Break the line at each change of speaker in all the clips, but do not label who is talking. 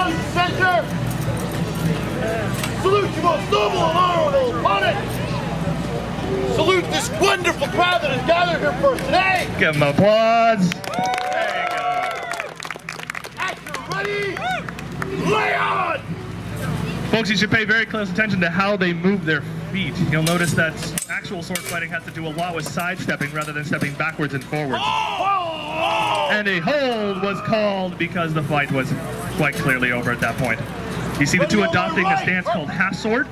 down center. Salute your most noble and honorable opponent. Salute this wonderful crowd that has gathered here for us today.
Give them applause.
Ready? Lay on!
Folks, you should pay very close attention to how they move their feet. You'll notice that actual sword fighting has to do a lot with sidestepping rather than stepping backwards and forwards. And a hold was called because the fight was quite clearly over at that point. You see the two adopting a stance called half sword,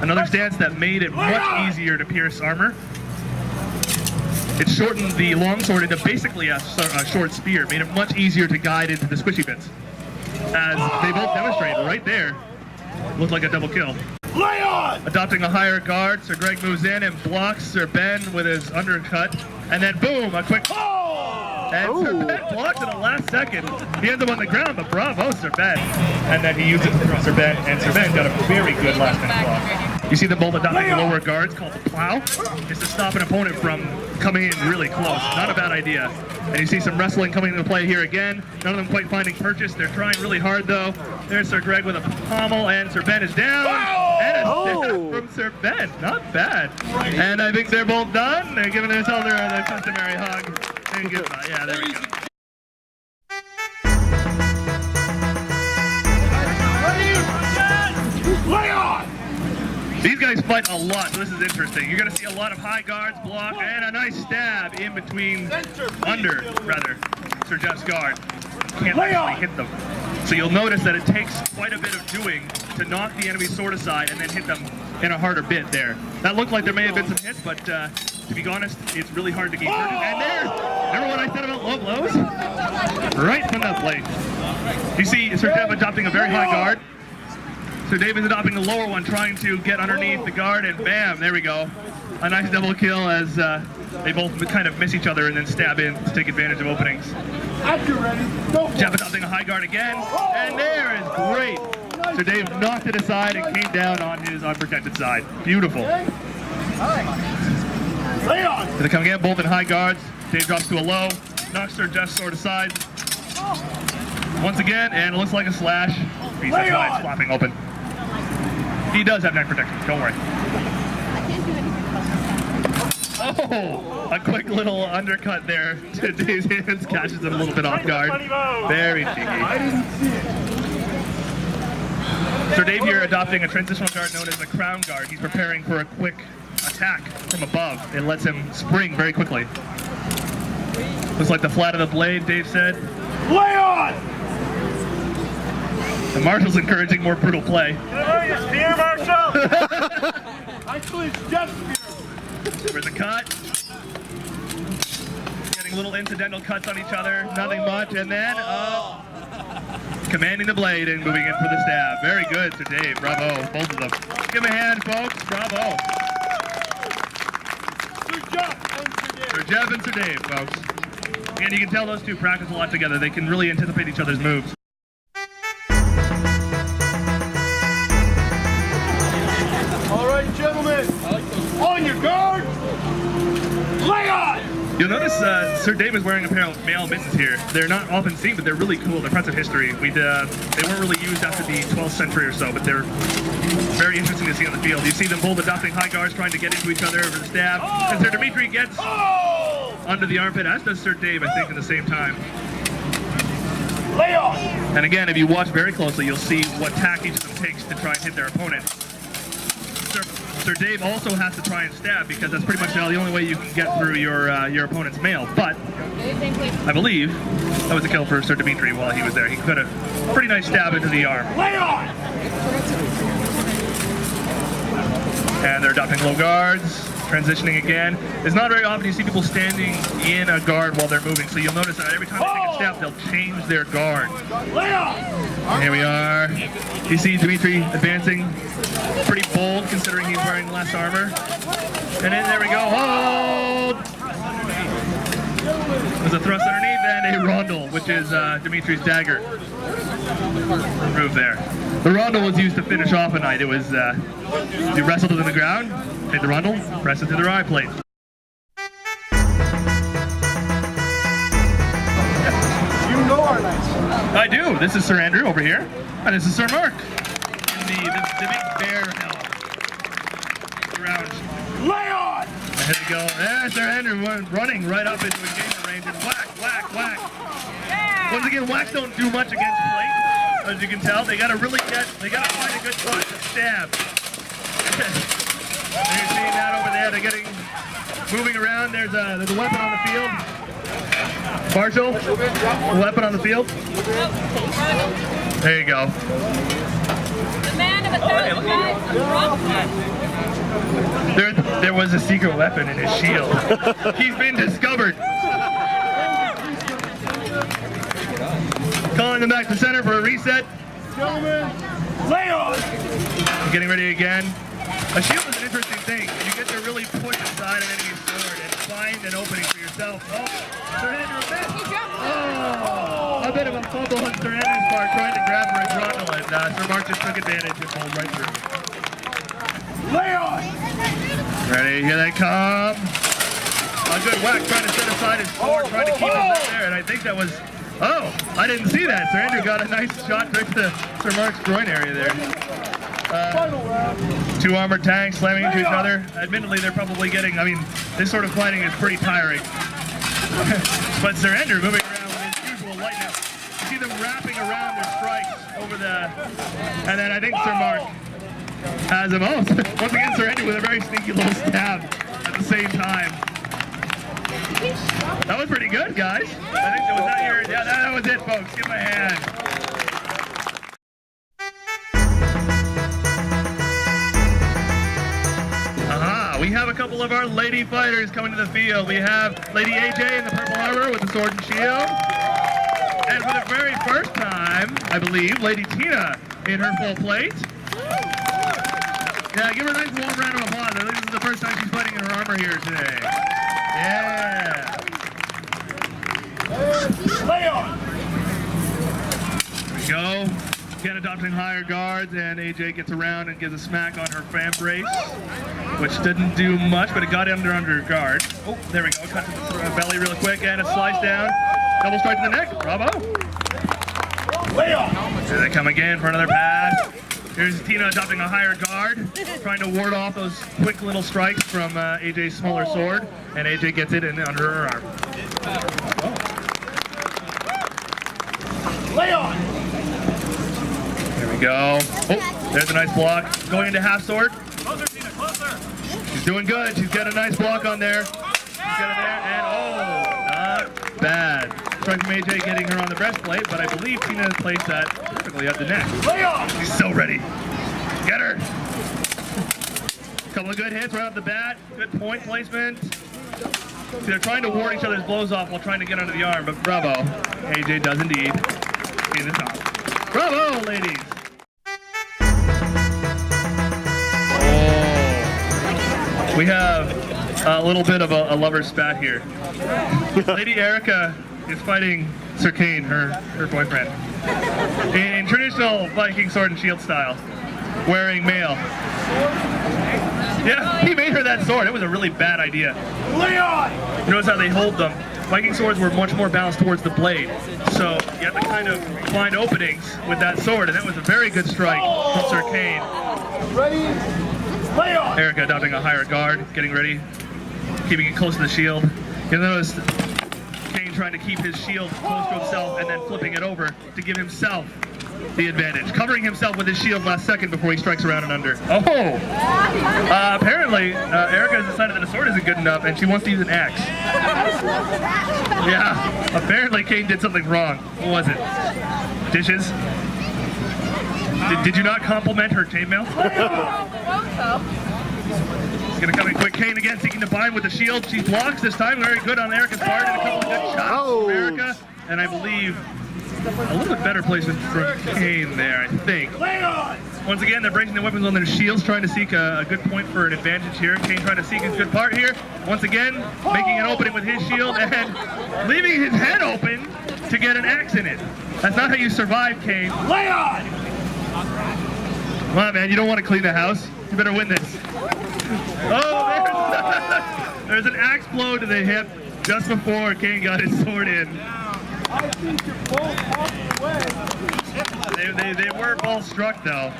another stance that made it much easier to pierce armor. It shortened the longsword into basically a short spear, made it much easier to guide into the squishy bits. As they both demonstrated right there, looked like a double kill.
Lay on!
Adopting a higher guard, Sir Greg moves in and blocks Sir Ben with his undercut, and then boom, a quick... And Sir Ben blocks in the last second. He ends up on the ground, but bravo, Sir Ben. And then he used it to Sir Ben, and Sir Ben got a very good last minute block. You see them both adopting lower guards called the plow. It's to stop an opponent from coming in really close. Not a bad idea. And you see some wrestling coming into play here again. None of them quite finding purchase. They're trying really hard though. There's Sir Greg with a pommel, and Sir Ben is down. And a stab from Sir Ben. Not bad. And I think they're both done. They're giving each other the customary hug. And goodbye. Yeah, there we go.
Lay on!
These guys fight a lot, so this is interesting. You're going to see a lot of high guards block and a nice stab in between, Sir Jeff's guard. Can't actually hit them. So you'll notice that it takes quite a bit of doing to knock the enemy's sword aside and then hit them in a harder bit there. That looked like there may have been some hits, but to be honest, it's really hard to keep hurting. And there! Remember what I said about low blows? Right from that blade. You see Sir Jeff adopting a very high guard. So Dave is adopting the lower one, trying to get underneath the guard, and bam, there we go. A nice double kill as they both kind of miss each other and then stab in to take advantage of openings. Jeff adopting a high guard again, and there is great. So Dave knocked it aside and came down on his unprotected side. Beautiful. They come again, both in high guards. Dave drops to a low, knocks Sir Jeff's sword aside. Once again, and it looks like a slash. Piece of side flopping open. He does have neck protection, don't worry. Oh, a quick little undercut there to Dave's hands, catches him a little bit off guard. Very cheeky. So Dave here adopting a transitional guard known as the crown guard. He's preparing for a quick attack from above. It lets him spring very quickly. Looks like the flat of the blade, Dave said.
Lay on!
The Marshall's encouraging more brutal play.
Your spear, Marshall! Actually, it's just spear.
Where's the cut? Getting little incidental cuts on each other, nothing much, and then commanding the blade and moving in for the stab. Very good, Sir Dave. Bravo, both of them. Give him a hand, folks. Bravo. Sir Jeff and Sir Dave, folks. And you can tell those two practice a lot together. They can really anticipate each other's moves.
All right, gentlemen, on your guard, lay on!
You'll notice Sir Dave is wearing a pair of male mittens here. They're not often seen, but they're really cool. They're parts of history. They weren't really used after the 12th century or so, but they're very interesting to see on the field. You see them both adopting high guards, trying to get into each other over the stab. And Sir Dimitri gets under the armpit, as does Sir Dave, I think, at the same time.
Lay on!
And again, if you watch very closely, you'll see what tack each of them takes to try and hit their opponent. Sir Dave also has to try and stab because that's pretty much the only way you can get through your opponent's mail. But I believe that was a kill for Sir Dimitri while he was there. He put a pretty nice stab into the arm.
Lay on!
And they're adopting low guards, transitioning again. It's not very often you see people standing in a guard while they're moving, so you'll notice that every time they take a step, they'll change their guard.
Lay on!
Here we are. You see Dimitri advancing. Pretty bold considering he's wearing less armor. And then there we go. Hold! There's a thrust underneath and a rondel, which is Dimitri's dagger. Removed there. The rondel was used to finish off a knight. It was, you wrestled it in the ground, hit the rondel, press it to the eye plate.
You know our knights.
I do. This is Sir Andrew over here, and this is Sir Mark. The big bear helm. Around.
Lay on!
There we go. There's Sir Andrew running right up into engagement range and whack, whack, whack. Once again, whacks don't do much against plate. As you can tell, they gotta find a good spot to stab. You're seeing that over there. They're moving around. There's a weapon on the field. Marshall, a weapon on the field. There you go.
The man of 1,000 lives on the rock one.
There was a secret weapon in his shield. He's been discovered. Calling them back to center for a reset.
Gentlemen, lay on!
Getting ready again. A shield is an interesting thing. You get to really push aside an enemy's sword and find an opening for yourself. Oh, Sir Andrew missed. Oh, a bit of a fumble on Sir Andrew's part, trying to grab for a trundle, and Sir Mark just took advantage and pulled right through.
Lay on!
Ready, here they come. A good whack trying to set aside his sword, trying to keep him up there, and I think that was... Oh, I didn't see that. Sir Andrew got a nice shot right to Sir Mark's groin area there. Two armored tanks slamming into each other. Admittedly, they're probably getting, this sort of fighting is pretty tiring. But Sir Andrew moving around with his usual lightness. You see them wrapping around their strikes over the... And then I think Sir Mark has him. Oh, once again, Sir Andrew with a very sneaky little stab at the same time. That was pretty good, guys. I think that was that your... Yeah, that was it, folks. Give him a hand. We have a couple of our lady fighters coming to the field. We have Lady AJ in the purple armor with the sword and shield. And for the very first time, I believe, Lady Tina in her full plate. Yeah, give her a nice warm round of applause. I think this is the first time she's fighting in her armor here today. Yeah.
Lay on!
There we go. Again, adopting higher guards, and AJ gets around and gives a smack on her fan brace, which didn't do much, but it got under guard. Oh, there we go. Cut to the belly real quick, and a slice down. Double strike to the neck. Bravo.
Lay on!
Here they come again for another pass. Here's Tina adopting a higher guard, trying to ward off those quick little strikes from AJ's smaller sword, and AJ gets it in under her arm. Oh.
Lay on!
There we go. Oh, there's a nice block. Going into half sword.
Closer, Tina, closer!
She's doing good. She's got a nice block on there. She's got it there, and oh, not bad. Strike from AJ getting her on the breastplate, but I believe Tina has placed that perfectly at the neck.
Lay on!
She's so ready. Get her. Couple of good hits right off the bat. Good point placement. See, they're trying to ward each other's blows off while trying to get under the arm, but bravo. AJ does indeed see the top. Bravo, ladies. Oh. We have a little bit of a lover's spat here. Lady Erica is fighting Sir Kane, her boyfriend, in traditional Viking sword and shield style, wearing mail. Yeah, he made her that sword. It was a really bad idea.
Lay on!
You notice how they hold them. Viking swords were much more balanced towards the blade, so you have to kind of find openings with that sword, and that was a very good strike from Sir Kane.
Ready? Lay on!
Erica adopting a higher guard, getting ready, keeping it close to the shield. You notice Kane trying to keep his shield close to himself and then flipping it over to give himself the advantage. Covering himself with his shield last second before he strikes around and under. Oh! Apparently, Erica has decided that a sword isn't good enough and she wants to use an axe. Yeah, apparently Kane did something wrong. What was it? Dishes? Did you not compliment her chainmail? He's gonna come in quick. Kane again seeking to bind with the shield. She blocks this time. Very good on Erica's part, and a couple of good shots from Erica. And I believe a little bit better placement from Kane there, I think. Once again, they're breaking the weapons on their shields, trying to seek a good point for an advantage here. Kane trying to seek his good part here. Once again, making an opening with his shield and leaving his head open to get an axe in it. That's not how you survive, Kane.
Lay on!
Come on, man, you don't want to clean the house. You better win this. Oh, there's an axe blow to the hip just before Kane got his sword in. They were both struck though.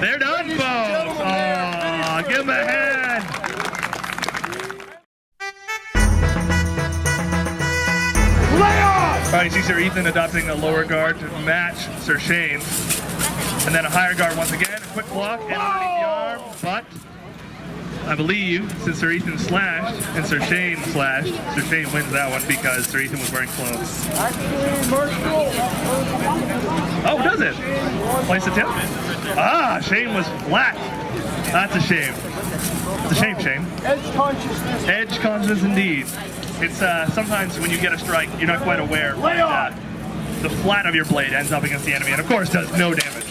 They're done, folks. Oh, give them a hand. All right, you see Sir Ethan adopting a lower guard to match Sir Shane's. And then a higher guard once again, a quick block and underneath the arm, but I believe since Sir Ethan slashed and Sir Shane slashed, Sir Shane wins that one because Sir Ethan was wearing clothes. Oh, does it? Place the tip? Ah, Shane was flat. That's a shame. It's a shame, Shane.
Edge consciousness.
Edge consciousness indeed. It's sometimes when you get a strike, you're not quite aware that the flat of your blade ends up against the enemy and of course does no damage.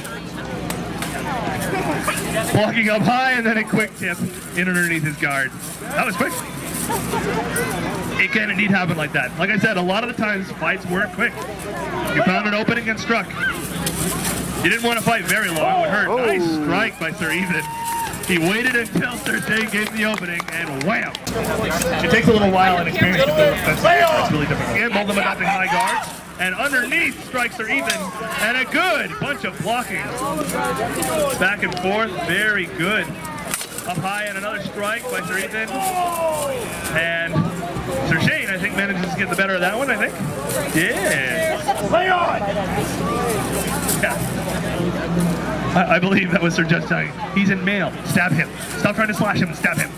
Blocking up high and then a quick tip in underneath his guard. That was quick. It can indeed happen like that. Like I said, a lot of the times fights weren't quick. You found an opening and struck. You didn't want to fight very long, it would hurt. Nice strike by Sir Ethan. He waited until Sir Shane gave the opening and wham! It takes a little while and experience to build defense. It's really difficult. Again, both of them adopting high guards. And underneath strikes Sir Ethan, and a good bunch of blocking. Back and forth, very good. Up high and another strike by Sir Ethan. And Sir Shane, I think, manages to get the better of that one, I think. Yeah. Yeah. I believe that was Sir Judge telling him, he's in mail, stab him. Stop trying to slash him and stab him.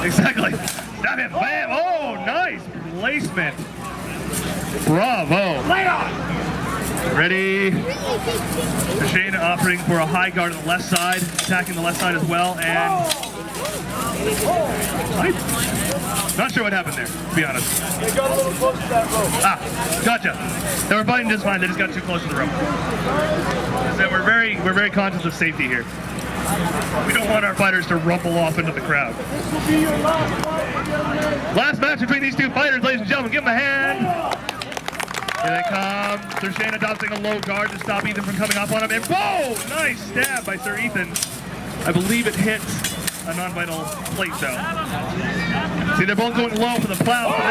Exactly. Stab him, bam, oh, nice placement. Bravo. Ready. Sir Shane offering for a high guard on the left side, attacking the left side as well, and not sure what happened there, to be honest.
They got a little close to that rope.
Ah, gotcha. They were fighting just fine, they just got too close to the rope. So we're very conscious of safety here. We don't want our fighters to rumble off into the crowd.
This will be your last fight.
Last match between these two fighters, ladies and gentlemen. Give them a hand. Here they come. Sir Shane adopting a low guard to stop Ethan from coming up on him. And whoa! Nice stab by Sir Ethan. I believe it hits a non-vital plate though. See, they're both going low for the plow. For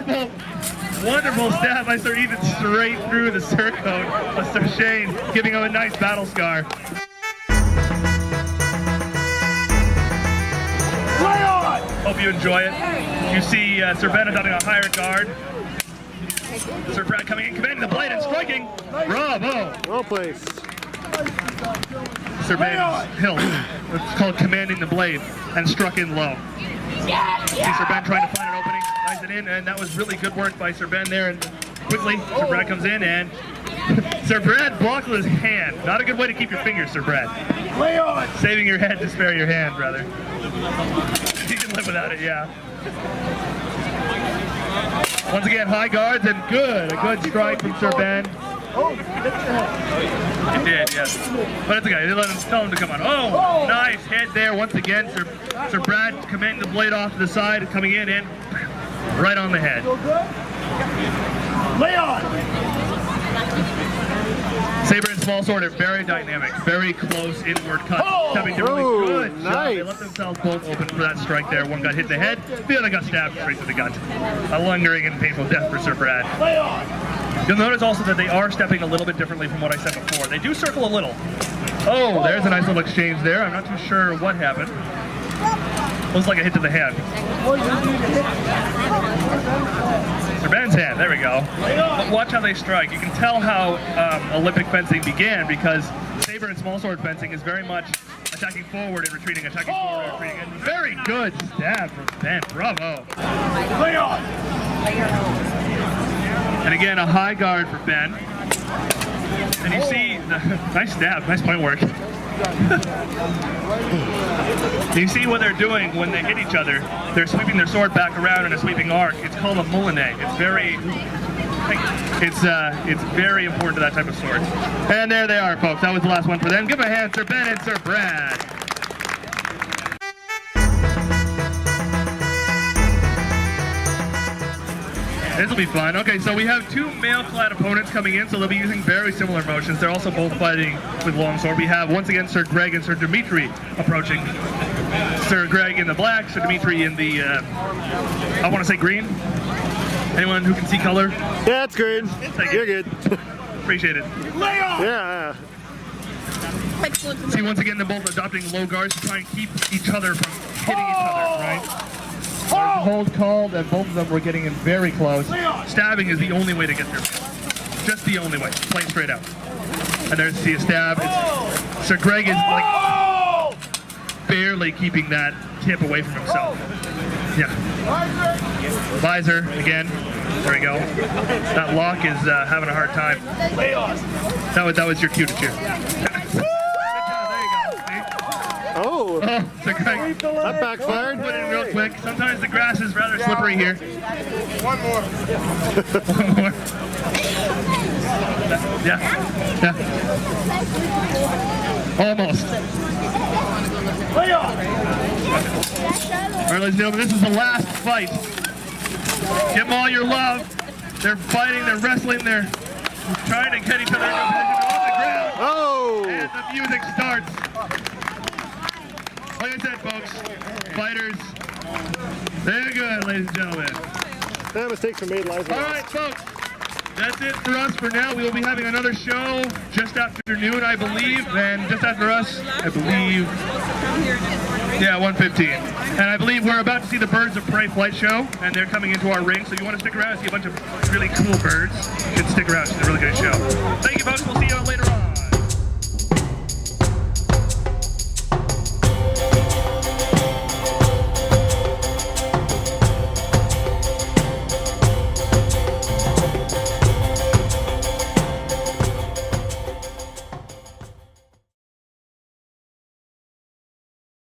that. Wonderful stab by Sir Ethan straight through the surcoat of Sir Shane, giving him a nice battle scar. Hope you enjoy it. You see Sir Ben adopting a higher guard. Sir Brad coming in, commanding the blade and striking. Bravo!
Well placed.
Sir Ben Hill. It's called commanding the blade and struck in low. See Sir Ben trying to find an opening, ties it in, and that was really good work by Sir Ben there. And quickly, Sir Brad comes in and Sir Brad blocked with his hand. Not a good way to keep your fingers, Sir Brad. Saving your head to spare your hand, rather. You can live without it, yeah. Once again, high guards and a good strike from Sir Ben. It did, yes. But it's okay, they tell him to come on. Oh, nice hit there once again. Sir Brad commanding the blade off to the side, coming in and right on the head. Saber and small sword are very dynamic, very close inward cut. Stepping differently. Good job. They left themselves both open for that strike there. One got hit in the head, the other got stabbed straight to the gut. A lingering and painful death for Sir Brad. You'll notice also that they are stepping a little bit differently from what I said before. They do circle a little. Oh, there's a nice little exchange there. I'm not too sure what happened. Looks like a hit to the hand. Sir Ben's hand, there we go. But watch how they strike. You can tell how Olympic fencing began because saber and small sword fencing is very much attacking forward and retreating, attacking forward and retreating. And very good stab from Ben, bravo. And again, a high guard for Ben. And you see, nice stab, nice point work. You see what they're doing when they hit each other. They're sweeping their sword back around in a sweeping arc. It's called a moulinet. It's very important to that type of sword. And there they are, folks. That was the last one for them. Give a hand, Sir Ben and Sir Brad. This will be fun. Okay, so we have two male-clad opponents coming in, so they'll be using very similar motions. They're also both fighting with longsword. We have, once again, Sir Greg and Sir Dimitri approaching. Sir Greg in the black, Sir Dimitri in the, I want to say green. Anyone who can see color?
Yeah, it's green. You're good.
Appreciate it.
Yeah.
See, once again, they're both adopting low guards to try and keep each other from hitting each other, right? There's a hold called, and both of them were getting in very close. Stabbing is the only way to get through. Just the only way. Play straight out. And there's see a stab. Sir Greg is like barely keeping that tip away from himself. Yeah. Visor again. There we go. That lock is having a hard time. That was your cue to cheer.
Oh,
Sir Greg.
that backfired.
Put in real quick. Sometimes the grass is rather slippery here.
One more.
One more. Yeah. Almost. All right, ladies and gentlemen, this is the last fight. Give them all your love. They're fighting, they're wrestling, they're trying to get each other into a position on the ground.
Oh.
And the music starts. Like I said, folks, fighters, they're good, ladies and gentlemen.
That mistakes were made live.
All right, folks, that's it for us for now. We will be having another show just after noon, I believe, and just after us, I believe, yeah, 1:15. And I believe we're about to see the Birds of Prey flight show, and they're coming into our ring, so if you want to stick around and see a bunch of really cool birds, you should stick around. It's a really good show. Thank you, folks. We'll see you later on.